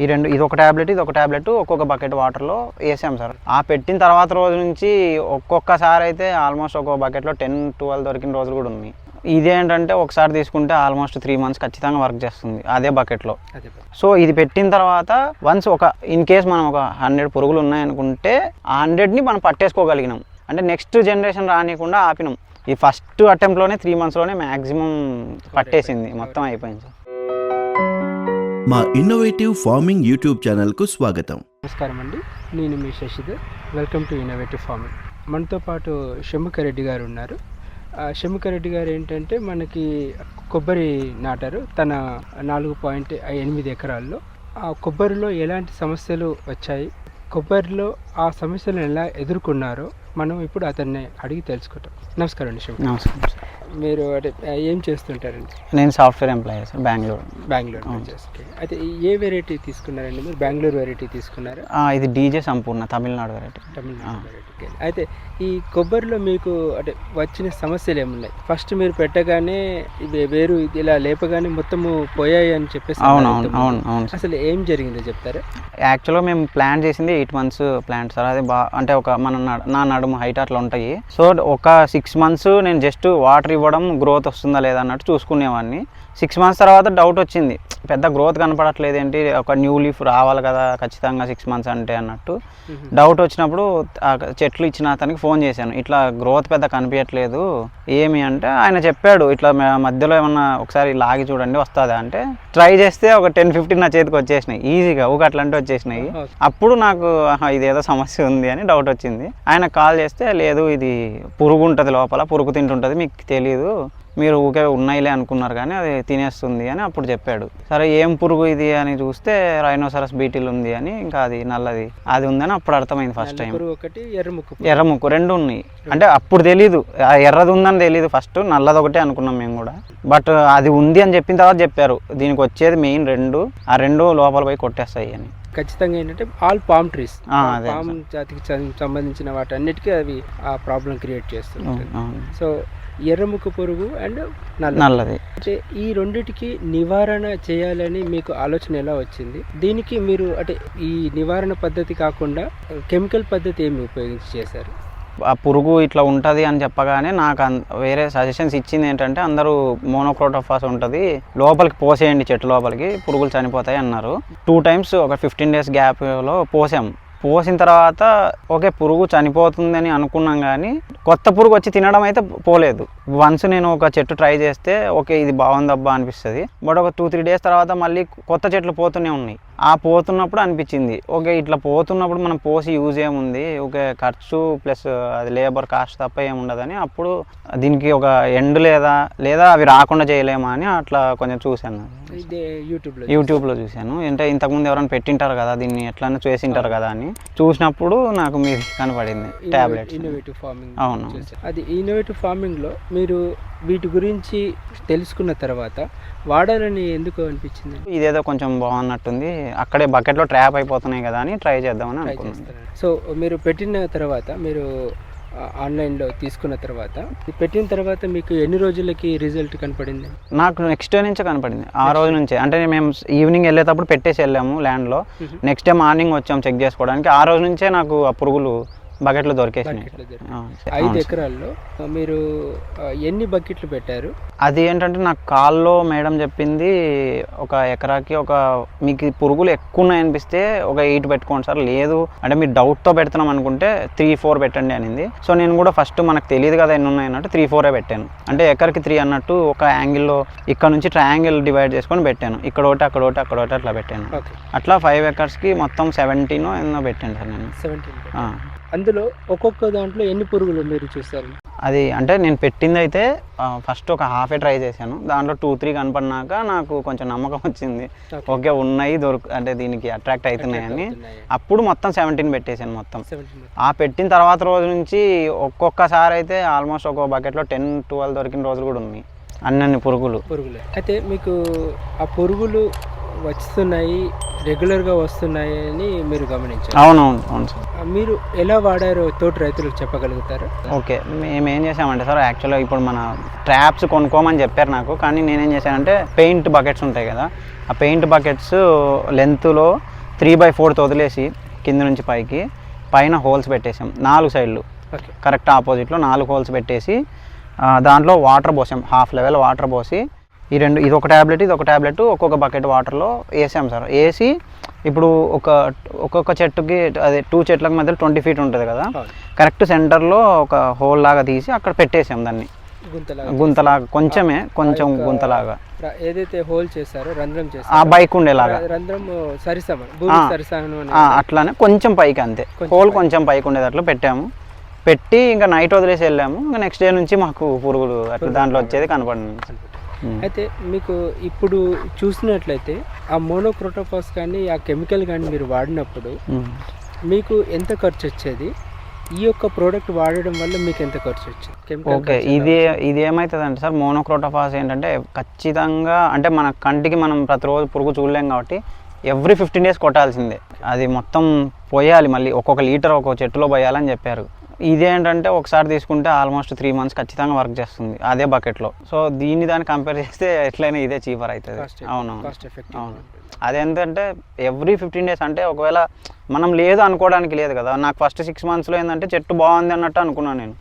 ఇది ఒక టాబ్లెట్ ఇది ఒక టాబ్లెట్ ఒక్కొక్క బకెట్ వాటర్లో వేసాం సార్. ఆ పెట్టిన తర్వాత రోజు నుంచి ఒక్కొక్కసారి అయితే ఆల్మోస్ట్ ఒక్కొక్క బకెట్లో 10-12 దొరికిన రోజులు కూడా ఉన్నాయి. ఇదేంటంటే ఒకసారి తీసుకుంటే ఆల్మోస్ట్ 3 months ఖచ్చితంగా వర్క్ చేస్తుంది అదే బకెట్లో. సో ఇది పెట్టిన తర్వాత వన్స్ ఇన్ కేస్ మనం ఒక 100 పురుగులు ఉన్నాయనుకుంటే ఆ 100ని మనం పట్టేసుకోగలిగినాం. అంటే నెక్స్ట్ జనరేషన్ రానియకుండా ఆపినాం. ఈ ఫస్ట్ అటెంప్ట్లోనే 3 monthsలోనే మ్యాక్సిమం పట్టేసింది, మొత్తం అయిపోయింది సార్. మా ఇన్నోవేటివ్ ఫార్మింగ్ యూట్యూబ్ ఛానల్కు స్వాగతం. నమస్కారం అండి, నేను మీ Shashidhar. Welcome to innovative farming. మనతో పాటు షణ్ముఖరెడ్డి గారు ఉన్నారు. షణ్ముఖరెడ్డి గారు ఏంటంటే మనకి కొబ్బరి నాటారు తన 4.8 ఎకరాల్లో. ఆ కొబ్బరిలో ఎలాంటి సమస్యలు వచ్చాయి, కొబ్బరిలో ఆ సమస్యలను ఎలా ఎదుర్కొన్నారో మనం ఇప్పుడు అతన్ని అడిగి తెలుసుకుంటాం. నమస్కారం అండి షణ్ముఖ. నమస్కారం సార్. మీరు అంటే ఏం చేస్తుంటారండి? నేను సాఫ్ట్వేర్ ఎంప్లాయీ సార్, బెంగళూరు. అయితే ఏ వెరైటీ తీసుకున్నారండి మీరు? బెంగళూరు వెరైటీ తీసుకున్నారా? ఇది డీజే సంపూర్ణ తమిళనాడు వెరైటీ. అయితే ఈ కొబ్బరిలో మీకు అంటే వచ్చిన సమస్యలు ఏమున్నాయి? ఫస్ట్ మీరు పెట్టగానే వేరు ఇలా లేపగానే మొత్తము పోయాయి అని చెప్పేసి. అవును. అసలు ఏం జరిగిందో చెప్తారా? యాక్చువల్గా మేము ప్లాన్ చేసింది 8 months ప్లాంట్ సార్. అది అంటే నా నడుము హైట్ అట్లా ఉంటాయి. సో ఒక 6 months నేను జస్ట్ వాటర్ ఇవ్వడం, గ్రోత్ వస్తుందా లేదా అన్నట్టు చూసుకునేవాడిని. 6 months తర్వాత డౌట్ వచ్చింది, పెద్ద గ్రోత్ కనపడట్లేదు ఏంటి, ఒక న్యూ లీఫ్ రావాలి కదా ఖచ్చితంగా 6 months అంటే అన్నట్టు డౌట్ వచ్చినప్పుడు చెట్లు ఇచ్చిన అతనికి ఫోన్ చేశాను. ఇట్లా గ్రోత్ పెద్ద కనిపించట్లేదు ఏమి అంటే ఆయన చెప్పాడు, ఇట్లా మధ్యలో ఏమన్నా ఒకసారి లాగి చూడండి వస్తుందా అంటే ట్రై చేస్తే ఒక 10-15 నా చేతికి వచ్చేసినాయి ఈజీగా, అట్లాంటివి వచ్చేసినాయి. అప్పుడు నాకు ఇదేదో సమస్య ఉంది అని డౌట్ వచ్చింది. ఆయన కాల్ చేస్తే లేదు ఇది పురుగు ఉంటుంది లోపల, పురుగు తింటుంటుంది, మీకు తెలియదు, మీరు ఊకే ఉన్నాయిలే అనుకున్నారు కానీ అది తినేస్తుంది అని అప్పుడు చెప్పాడు. సరే ఏం పురుగు ఇది అని చూస్తే రైనోసరస్ బీటిల్ ఉంది అని, ఇంకా అది నల్లది అది ఉందని అప్పుడు అర్థమైంది ఫస్ట్ టైం. ఎర్రముక్కు 2 ఉన్నాయి. అంటే అప్పుడు తెలీదు, ఎర్రది ఉందని తెలీదు, ఫస్ట్ నల్లది ఒకటే అనుకున్నాం మేము కూడా. బట్ అది ఉంది అని చెప్పిన తర్వాత చెప్పారు దీనికి వచ్చేది మెయిన్ 2, ఆ 2 లోపల పోయి కొట్టేస్తాయి అని. ఖచ్చితంగా ఏంటంటే ఆల్ పామ్ ట్రీస్, పామ్ జాతికి సంబంధించిన వాటన్నిటికీ అవి ఆ ప్రాబ్లం క్రియేట్ చేస్తుంది. సో ఎర్రముక్క పురుగు అండ్ నల్లది, అంటే ఈ రెండిటికి నివారణ చేయాలని మీకు ఆలోచన ఎలా వచ్చింది? దీనికి మీరు అంటే ఈ నివారణ పద్ధతి కాకుండా కెమికల్ పద్ధతి ఏమి ఉపయోగించి చేశారు? ఆ పురుగు ఇట్లా ఉంటుంది అని చెప్పగానే నాకు వేరే సజెషన్స్ ఇచ్చింది ఏంటంటే అందరూ మోనోక్రోటోఫాస్ ఉంటుంది లోపలికి పోసేయండి, చెట్టు లోపలికి పురుగులు చనిపోతాయి అన్నారు. 2 times ఒక 15 days గ్యాప్లో పోసాం. పోసిన తర్వాత ఓకే పురుగు చనిపోతుందని అనుకున్నాం కానీ కొత్త పురుగు వచ్చి తినడం అయితే పోలేదు. వన్స్ నేను ఒక చెట్టు ట్రై చేస్తే ఓకే ఇది బాగుందబ్బా అనిపిస్తుంది. బట్ ఒక 2-3 days తర్వాత మళ్ళీ కొత్త చెట్లు పోతూనే ఉన్నాయి. ఆ పోతున్నప్పుడు అనిపించింది ఓకే ఇట్లా పోతున్నప్పుడు మనం పోసి యూజ్ ఏముంది, ఓకే ఖర్చు ప్లస్ అది లేబర్ కాస్ట్ తప్ప ఏముండదని అప్పుడు దీనికి ఒక ఎండ్ లేదా అవి రాకుండా చేయలేమా అని అట్లా కొంచెం చూశాను. యూట్యూబ్లో చూశాను. అంటే ఇంతకుముందు ఎవరైనా పెట్టింటారు కదా దీన్ని ఎట్లన్నా చేసింటారు కదా అని చూసినప్పుడు నాకు మీరు కనపడింది టాబ్లెట్. అవును, అది ఇన్నోవేటివ్ ఫార్మింగ్లో మీరు వీటి గురించి తెలుసుకున్న తర్వాత వాడాలని ఎందుకు అనిపించింది? ఇదేదో కొంచెం బాగున్నట్టుంది, అక్కడే బకెట్లో ట్రాప్ అయిపోతున్నాయి కదా అని ట్రై చేద్దామని అనుకున్నాను. సో మీరు పెట్టిన తర్వాత, మీరు ఆన్లైన్లో తీసుకున్న తర్వాత పెట్టిన తర్వాత మీకు ఎన్ని రోజులకి రిజల్ట్ కనపడింది? నాకు నెక్స్ట్ డే నుంచే కనపడింది. ఆ రోజు నుంచే, అంటే మేము ఈవినింగ్ వెళ్ళేటప్పుడు పెట్టేసి వెళ్ళాము ల్యాండ్లో, నెక్స్ట్ డే మార్నింగ్ వచ్చాము చెక్ చేసుకోవడానికి. ఆ రోజు నుంచే నాకు ఆ పురుగులు బకెట్లు దొరికేసినాయి. 5 ఎకరాల్లో మీరు ఎన్ని బకెట్లు పెట్టారు? అది ఏంటంటే నాకు కాల్లో మేడం చెప్పింది ఒక ఎకరాకి మీకు పురుగులు ఎక్కువ ఉన్నాయనిపిస్తే ఒక 8 పెట్టుకోండి సార్, లేదు అంటే మీరు డౌట్తో పెడుతున్నాం అనుకుంటే 3-4 పెట్టండి అనింది. సో నేను కూడా ఫస్ట్ మనకు తెలియదు కదా ఎన్ని ఉన్నాయన్నట్టు 3-4 పెట్టాను. అంటే ఎకర్కి 3 అన్నట్టు ఒక యాంగిల్లో ఇక్కడ నుంచి ట్రయాంగిల్ డివైడ్ చేసుకొని పెట్టాను. ఇక్కడ ఒకటి అక్కడ ఒకటి అట్లా పెట్టాను. అట్లా 5 acresకి మొత్తం 17 ఎన్నో పెట్టాను సార్ నేను. 17. అందులో ఒక్కొక్క దాంట్లో ఎన్ని పురుగులు మీరు చూస్తారు? అది అంటే నేను పెట్టింది అయితే ఫస్ట్ ఒక హాఫే ట్రై చేశాను. దాంట్లో 2-3 కనపడినాక నాకు కొంచెం నమ్మకం వచ్చింది, ఓకే ఉన్నాయి అంటే దీనికి అట్రాక్ట్ అవుతున్నాయని. అప్పుడు మొత్తం 17 పెట్టేశాను మొత్తం. ఆ పెట్టిన తర్వాత రోజు నుంచి ఒక్కొక్కసారి అయితే ఆల్మోస్ట్ ఒక్కొక్క బకెట్లో 10-12 దొరికిన రోజులు కూడా ఉన్నాయి, అన్ని పురుగులు. అయితే మీకు ఆ పురుగులు వస్తున్నాయి, రెగ్యులర్గా వస్తున్నాయి అని మీరు గమనించారు. అవునవును అవును సార్. మీరు ఎలా వాడారో తోటి రైతులకు చెప్పగలుగుతారా? ఓకే, మేము ఏం చేసామంటే సార్, యాక్చువల్గా ఇప్పుడు మన ట్రాప్స్ కొనుక్కోమని చెప్పారు నాకు, కానీ నేనేం చేశానంటే పెయింట్ బకెట్స్ ఉంటాయి కదా, ఆ పెయింట్ బకెట్స్ లెంత్లో 3/4 వదిలేసి కింద నుంచి పైకి పైన హోల్స్ పెట్టేసాం 4 సైడ్లు, ఓకే, కరెక్ట్ ఆపోజిట్లో 4 హోల్స్ పెట్టేసి దాంట్లో వాటర్ పోసాం, హాఫ్ లెవెల్ వాటర్ పోసి ఇది ఒక ట్యాబ్లెట్ ఇది ఒక ట్యాబ్లెట్ ఒక్కొక్క బకెట్ వాటర్లో వేసాం సార్. వేసి ఇప్పుడు ఒక్కొక్క చెట్టుకి అదే 2 చెట్లకు మధ్యలో 20 feet ఉంటుంది కదా, కరెక్ట్ సెంటర్లో ఒక హోల్ లాగా తీసి అక్కడ పెట్టేసాం దాన్ని, గుంతలాగా కొంచెం గుంతలాగా ఏదైతే హోల్ చేశారో రంధ్రం చేశారో ఆ బైక్ ఉండేలాగా, రంధ్రం సరిసమానం అట్లానే కొంచెం పైకి అంతే, హోల్ కొంచెం పైకి ఉండేది అట్లా పెట్టాము. పెట్టి ఇంకా నైట్ వదిలేసి వెళ్ళాము, ఇంకా నెక్స్ట్ డే నుంచి మాకు పురుగులు అట్లా దాంట్లో వచ్చేది కనపడింది. అయితే మీకు ఇప్పుడు చూసినట్లయితే ఆ మోనోక్రోటోఫాస్ కానీ ఆ కెమికల్ కానీ మీరు వాడినప్పుడు మీకు ఎంత ఖర్చు వచ్చేది, ఈ యొక్క ప్రోడక్ట్ వాడడం వల్ల మీకు ఎంత ఖర్చు వచ్చింది? ఓకే, ఇది ఏమవుతుందంటే సార్, మోనోక్రోటోఫాస్ ఏంటంటే ఖచ్చితంగా అంటే మన కంటికి మనం ప్రతిరోజు పురుగు చూడలేం కాబట్టి ఎవ్రీ 15 days కొట్టాల్సిందే, అది మొత్తం పోయాలి, మళ్ళీ ఒక్కొక్క లీటర్ ఒక్కొక్క చెట్టులో పోయాలని చెప్పారు. ఇదేంటంటే ఒకసారి తీసుకుంటే ఆల్మోస్ట్ 3 months ఖచ్చితంగా వర్క్ చేస్తుంది అదే బకెట్లో. సో దాన్ని కంపేర్ చేస్తే ఎట్లయినా ఇదే చీపర్ అవుతుంది. అవును, అదేంటంటే ఎవ్రీ 15 days అంటే ఒకవేళ మనం లేదు అనుకోవడానికి లేదు కదా, నాకు ఫస్ట్ 6 monthsలో ఏంటంటే చెట్టు బాగుంది అన్నట్టు అనుకున్నాను నేను,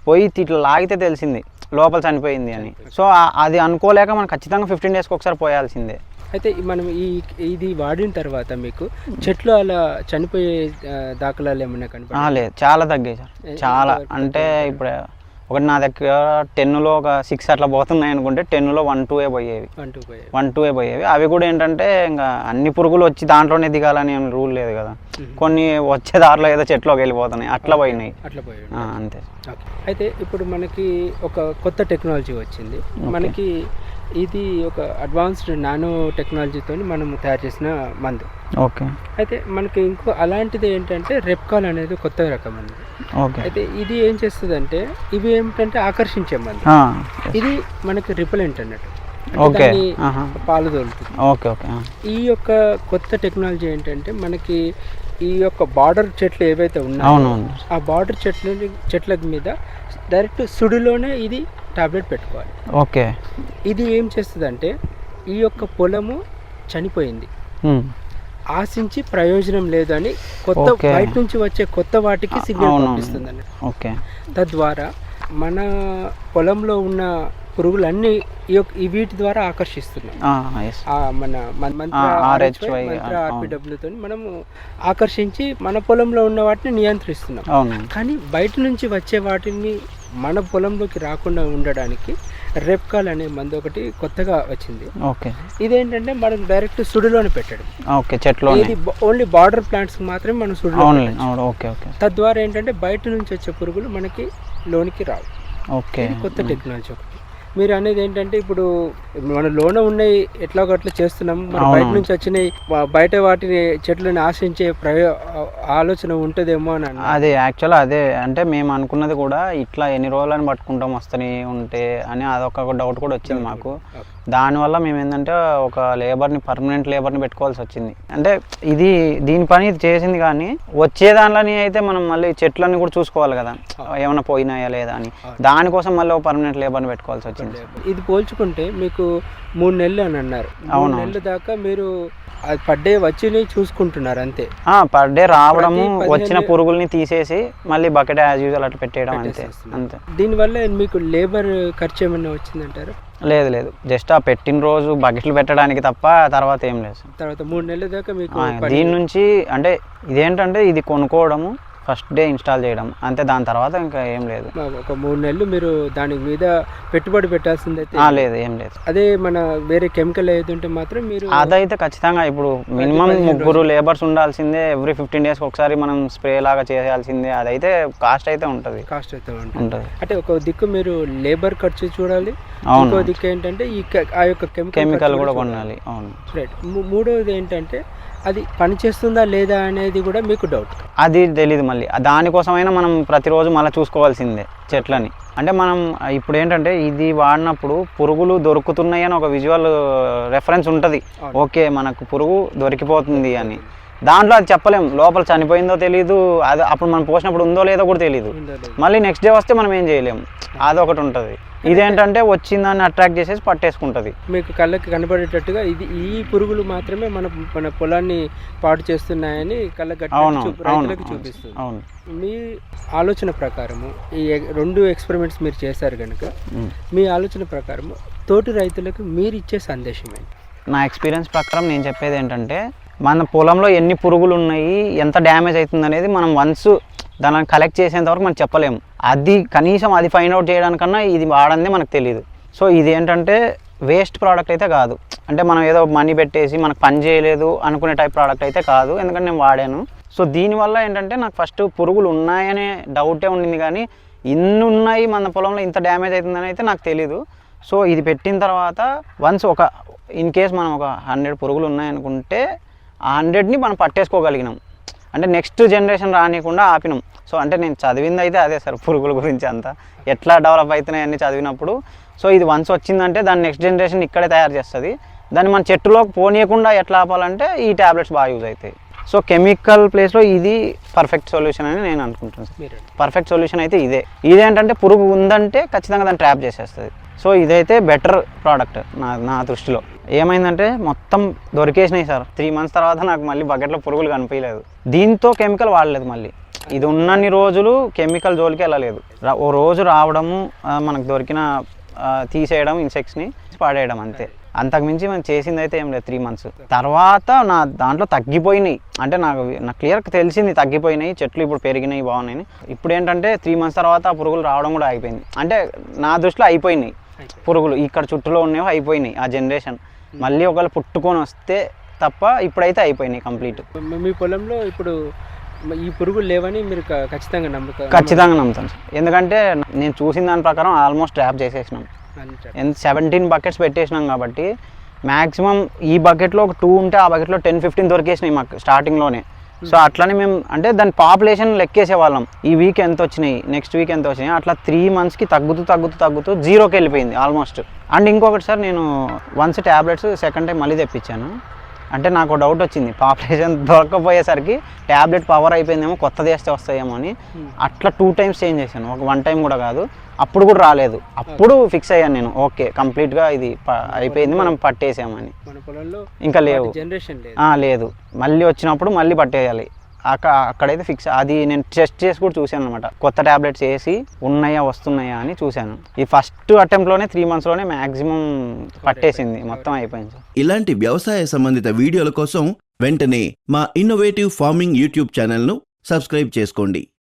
పోయి ఇట్లా లాగితే తెలిసింది లోపల చనిపోయింది అని. సో అది అనుకోలేక మనం ఖచ్చితంగా 15 daysకి ఒకసారి పోయాల్సిందే. అయితే మనం ఇది వాడిన తర్వాత మీకు చెట్లు అలా చనిపోయే దాఖలాలు ఏమన్నా కనిపి? లేదు, చాలా తగ్గాయి సార్, చాలా. అంటే ఇప్పుడు ఒకటి నా దగ్గర 10లో ఒక 6 అట్లా పోతున్నాయి అనుకుంటే 10లో 1-2 పోయేవి. అవి కూడా ఏంటంటే ఇంకా అన్ని పురుగులు వచ్చి దాంట్లోనే దిగాలని ఏం రూల్ లేదు కదా, కొన్ని వచ్చే దారిలో ఏదో చెట్లోకి వెళ్ళిపోతున్నాయి, అట్లా పోయినాయి అంతే. అయితే ఇప్పుడు మనకి ఒక కొత్త టెక్నాలజీ వచ్చింది, మనకి ఇది ఒక అడ్వాన్స్డ్ నానో టెక్నాలజీతో మనం తయారు చేసిన మందు. ఓకే, అయితే మనకి ఇంకో అలాంటిది ఏంటంటే రెప్కాల్ అనేది కొత్త రకం ఉంది. ఓకే, అయితే ఇది ఏం చేస్తుందంటే ఇవి ఏమిటంటే ఆకర్షించే మందు, ఇది మనకి రిపెలెంట్ అన్నట్టు, పాలు తోలుతుంది. Okay okay. ఈ యొక్క కొత్త టెక్నాలజీ ఏంటంటే మనకి ఈ యొక్క బార్డర్ చెట్లు ఏవైతే ఉన్నాయో ఆ బార్డర్ చెట్ల మీద డైరెక్ట్ సుడిలోనే ఇది టాబ్లెట్ పెట్టుకోవాలి. ఓకే, ఇది ఏం చేస్తుందంటే ఈ యొక్క పొలము చనిపోయింది, ఆశించి ప్రయోజనం లేదు అని కొత్త బయట నుంచి వచ్చే కొత్త వాటికి సిగ్నల్ పంపిస్తుందండి. ఓకే, తద్వారా మన పొలంలో ఉన్న పురుగులన్నీ వీటి ద్వారా ఆకర్షిస్తున్నాం. మన ఆర్పిడబ్ల్యూతో మనము ఆకర్షించి మన పొలంలో ఉన్న వాటిని నియంత్రిస్తున్నాం. కానీ బయట నుంచి వచ్చే వాటిని మన పొలంలోకి రాకుండా ఉండడానికి రెప్కాల్ అనే మందు ఒకటి కొత్తగా వచ్చింది. ఓకే, ఇదేంటంటే మనం డైరెక్ట్ సుడిలోనే పెట్టడం. ఓకే, చెట్లో ఇది ఓన్లీ బార్డర్ ప్లాంట్స్ మాత్రమే మనం సుడిలో. Okay okay. తద్వారా ఏంటంటే బయట నుంచి వచ్చే పురుగులు మనకి లోనికి రావు. ఓకే, కొత్త టెక్నాలజీ ఒకటి. మీరు అనేది ఏంటంటే ఇప్పుడు మన లోన ఉన్నాయి ఎట్లా ఒకట్లా చేస్తున్నాం, మన బయట నుంచి వచ్చినాయి బయట వాటిని చెట్లను ఆశించే ఆలోచన ఉంటుందేమో అని. అదే యాక్చువల్గా అదే అంటే మేము అనుకున్నది కూడా ఇట్లా ఎన్ని రోజులని పట్టుకుంటాం వస్తూనే ఉంటే అని అదొక డౌట్ కూడా వచ్చింది మాకు. దానివల్ల మేము ఏంటంటే ఒక పర్మనెంట్ లేబర్ని పెట్టుకోవాల్సి వచ్చింది. అంటే దీని పని ఇది చేసింది, కానీ వచ్చే దానిలోని అయితే మనం మళ్ళీ చెట్లన్నీ కూడా చూసుకోవాలి కదా, ఏమైనా పోయినాయా లేదా అని, దానికోసం మళ్ళీ ఒక పర్మనెంట్ లేబర్ని పెట్టుకోవాల్సి వచ్చింది. ఇది పోల్చుకుంటే మీకు 3 నెలలు అని అన్నారు, 3 నెలల దాకా మీరు అది పర్ డే వచ్చి చూసుకుంటున్నారు అంతే. పర్ డే రావడము, వచ్చిన పురుగుల్ని తీసేసి మళ్ళీ బకెట్ యాజ్ యూజువల్ అట్లా పెట్టేయడం అంతే. దీనివల్ల మీకు లేబర్ ఖర్చు ఏమన్నా వచ్చిందంటారు? లేదు, జస్ట్ ఆ పెట్టిన రోజు బకెట్లు పెట్టడానికి తప్ప తర్వాత ఏం లేదు. తర్వాత 3 నెలల దాకా మీకు దీని నుంచి అంటే ఇదేంటంటే ఇది కొనుక్కోవడము, ఫస్ట్ డే ఇన్స్టాల్ చేయడం అంతే, దాని తర్వాత ఇంకా ఏం లేదు. ఒక 3 నెలలు మీరు దాని మీద పెట్టుబడి పెట్టాల్సింది అయితే లేదు, ఏం లేదు. అదే మన వేరే కెమికల్ ఏది ఉంటే మాత్రం మీరు అదైతే ఖచ్చితంగా ఇప్పుడు మినిమం 3 లేబర్స్ ఉండాల్సిందే, ఎవ్రీ 15 days ఒకసారి మనం స్ప్రే లాగా చేయాల్సిందే, అదైతే కాస్ట్ అయితే ఉంటుంది. అంటే ఒక దిక్కు మీరు లేబర్ ఖర్చు చూడాలి, ఇంకో దిక్కు ఏంటంటే ఆ యొక్క కెమికల్ కూడా కొనాలి. అవును, రైట్. మూడోది ఏంటంటే అది పనిచేస్తుందా లేదా అనేది కూడా మీకు డౌట్. అది తెలీదు మళ్ళీ. దానికోసమైనా మనం ప్రతిరోజు మళ్ళీ చూసుకోవాల్సిందే చెట్లని. అంటే మనం ఇప్పుడు ఏంటంటే ఇది వాడినప్పుడు పురుగులు దొరుకుతున్నాయి అని ఒక విజువల్ రెఫరెన్స్ ఉంటుంది. ఓకే మనకు పురుగు దొరికిపోతుంది అని. దాంట్లో అది చెప్పలేం, లోపల చనిపోయిందో తెలియదు, అది అప్పుడు మనం పోసినప్పుడు ఉందో లేదో కూడా తెలియదు. మళ్ళీ నెక్స్ట్ డే వస్తే మనం ఏం చేయలేము, అదొకటి ఉంటుంది. ఇదేంటంటే వచ్చిందాన్ని అట్రాక్ట్ చేసేసి పట్టేసుకుంటుంది. మీకు కళ్ళకి కనబడేటట్టుగా ఈ పురుగులు మాత్రమే మన పొలాన్ని పాడు చేస్తున్నాయని కళ్ళకి రైతులకు చూపిస్తుంది. అవును. మీ ఆలోచన ప్రకారము ఈ 2 ఎక్స్పెరిమెంట్స్ మీరు చేశారు కనుక మీ ఆలోచన ప్రకారము తోటి రైతులకు మీరు ఇచ్చే సందేశం ఏంటి? నా ఎక్స్పీరియన్స్ ప్రకారం నేను చెప్పేది ఏంటంటే, మన పొలంలో ఎన్ని పురుగులు ఉన్నాయి, ఎంత డ్యామేజ్ అవుతుంది అనేది మనం వన్స్ దాన్ని కలెక్ట్ చేసేంత వరకు మనం చెప్పలేము. అది కనీసం అది ఫైండ్ అవుట్ చేయడానికన్నా ఇది వాడందే మనకు తెలియదు. సో ఇది ఏంటంటే వేస్ట్ ప్రోడక్ట్ అయితే కాదు. అంటే మనం ఏదో మనీ పెట్టేసి మనకు పని చేయలేదు అనుకునే టైప్ ప్రోడక్ట్ అయితే కాదు, ఎందుకంటే నేను వాడాను. సో దీనివల్ల ఏంటంటే నాకు ఫస్ట్ పురుగులు ఉన్నాయనే డౌటే ఉండింది, కానీ ఇన్ని ఉన్నాయి మన పొలంలో ఇంత డ్యామేజ్ అవుతుందని అయితే నాకు తెలీదు. సో ఇది పెట్టిన తర్వాత వన్స్ ఇన్ కేస్ మనం ఒక 100 పురుగులు ఉన్నాయనుకుంటే ఆ 100ని మనం పట్టేసుకోగలిగినాం. అంటే నెక్స్ట్ జనరేషన్ రానియకుండా ఆపినాం. సో అంటే నేను చదివింది అయితే అదే సార్, పురుగుల గురించి అంతా ఎట్లా డెవలప్ అవుతున్నాయి అన్నీ చదివినప్పుడు. సో ఇది వన్స్ వచ్చిందంటే దాన్ని నెక్స్ట్ జనరేషన్ ఇక్కడే తయారు చేస్తుంది. దాన్ని మన చెట్టులోకి పోనీయకుండా ఎట్లా ఆపాలంటే ఈ ట్యాబ్లెట్స్ బాగా యూజ్ అవుతాయి. సో కెమికల్ ప్లేస్లో ఇది పర్ఫెక్ట్ సొల్యూషన్ అని నేను అనుకుంటున్నాను. పర్ఫెక్ట్ సొల్యూషన్ అయితే ఇదేంటంటే పురుగు ఉందంటే ఖచ్చితంగా దాన్ని ట్రాప్ చేసేస్తుంది. సో ఇదైతే బెటర్ ప్రోడక్ట్ నా దృష్టిలో. ఏమైందంటే మొత్తం దొరికేసినాయి సార్. 3 months తర్వాత నాకు మళ్ళీ బకెట్లో పురుగులు కనిపించలేదు. దీంతో కెమికల్ వాడలేదు మళ్ళీ. ఇది ఉన్నన్ని రోజులు కెమికల్ జోలికి వెళ్ళలేదు. ఓ రోజు రావడము, మనకు దొరికిన తీసేయడం, ఇన్సెక్ట్స్ని పాడేయడం, అంతే. అంతకుమించి మనం చేసింది అయితే ఏం లేదు. 3 months తర్వాత నా దాంట్లో తగ్గిపోయినాయి. అంటే నాకు క్లియర్గా తెలిసింది తగ్గిపోయినాయి, చెట్లు ఇప్పుడు పెరిగినాయి, బాగున్నాయి. ఇప్పుడు ఏంటంటే 3 months తర్వాత ఆ పురుగులు రావడం కూడా ఆగిపోయింది. అంటే నా దృష్టిలో అయిపోయినాయి పురుగులు, ఇక్కడ చుట్టూలో ఉన్నవి అయిపోయినాయి. ఆ జనరేషన్ మళ్ళీ ఒకవేళ పుట్టుకొని వస్తే తప్ప ఇప్పుడైతే అయిపోయినాయి కంప్లీట్. మీ పొలంలో ఇప్పుడు ఈ పురుగులు లేవని మీరు ఖచ్చితంగా నమ్ముతాను. ఎందుకంటే నేను చూసిన దాని ప్రకారం ఆల్మోస్ట్ ట్రాప్ చేసేసినాం. 17 buckets పెట్టేసినాం కాబట్టి మ్యాక్సిమం ఈ బకెట్లో ఒక 2 ఉంటే ఆ బకెట్లో 10-15 దొరికేసినాయి మాకు స్టార్టింగ్లోనే. సో అట్లనే మేము అంటే దాని పాపులేషన్ లెక్కేసే వాళ్ళం. ఈ వీక్ ఎంత వచ్చినాయి, నెక్స్ట్ వీక్ ఎంత వచ్చినాయి, అట్లా 3 monthsకి తగ్గుతూ 0కి వెళ్ళిపోయింది ఆల్మోస్ట్. అండ్ ఇంకొకటి సార్, నేను వన్స్ ట్యాబ్లెట్స్ సెకండ్ టైం మళ్ళీ తెప్పించాను. అంటే నాకు డౌట్ వచ్చింది, పాపులేషన్ దొరకకపోయేసరికి ట్యాబ్లెట్ పవర్ అయిపోయిందేమో, కొత్తది వేస్తే వస్తాయేమో అని. అట్లా 2 times చేంజ్ చేశాను, ఒక 1 time కూడా కాదు. అప్పుడు కూడా రాలేదు. అప్పుడు ఫిక్స్ అయ్యాను నేను, ఓకే కంప్లీట్గా ఇది అయిపోయింది, మనం పట్టేసామని. ఇంకా లేవు, లేదు. మళ్ళీ వచ్చినప్పుడు మళ్ళీ పట్టేయాలి. అక్కడైతే ఫిక్స్. అది నేను టెస్ట్ చేసి కూడా చూశాను అనమాట, కొత్త ట్యాబ్లెట్స్ వేసి ఉన్నాయా వస్తున్నాయా అని చూశాను. ఈ ఫస్ట్ అటెంప్ట్లోనే 3 monthsలోనే మ్యాక్సిమం పట్టేసింది, మొత్తం అయిపోయింది. ఇలాంటి వ్యవసాయ సంబంధిత వీడియోల కోసం వెంటనే మా ఇన్నోవేటివ్ ఫార్మింగ్ యూట్యూబ్ ఛానల్ను సబ్స్క్రైబ్ చేసుకోండి.